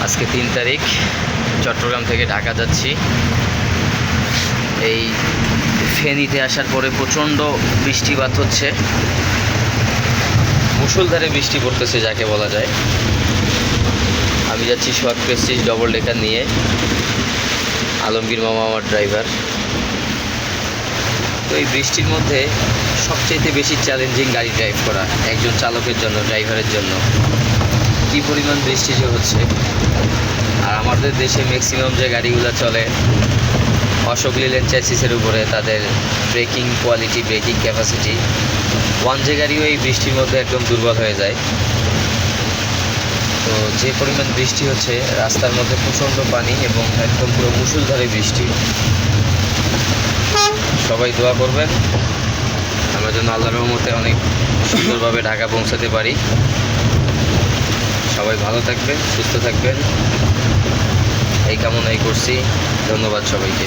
আজকে 3 তারিখ, চট্টগ্রাম থেকে ঢাকা যাচ্ছি। এই ফেনীতে আসার পরে প্রচণ্ড বৃষ্টিপাত হচ্ছে, মুষলধারে বৃষ্টি পড়তেছে যাকে বলা যায়। আমি যাচ্ছি শর্ট প্রেস্টিজ ডবল ডেকার নিয়ে, আলমগীর মামা আমার ড্রাইভার। তো এই বৃষ্টির মধ্যে সবচেয়ে বেশি চ্যালেঞ্জিং গাড়ি ড্রাইভ করা একজন চালকের জন্য, ড্রাইভারের জন্য। কী পরিমাণ বৃষ্টি যে হচ্ছে। আর আমাদের দেশে ম্যাক্সিমাম যে গাড়িগুলো চলে অশোক লিল্যান্ড চ্যাসিসের উপরে, তাদের breaking quality, breaking capacity, one যে গাড়িও এই বৃষ্টির মধ্যে একদম দুর্বল হয়ে যায়। তো যে পরিমাণ বৃষ্টি হচ্ছে, রাস্তার মধ্যে প্রচণ্ড পানি এবং একদম পুরো মুষলধারে বৃষ্টি। সবাই দোয়া করবেন আমরা যেন আল্লাহর রহমতে অনেক সুন্দরভাবে ঢাকা পৌঁছাতে পারি। সবাই ভালো থাকবেন, সুস্থ থাকবেন, এই কামনাই করছি। ধন্যবাদ সবাইকে।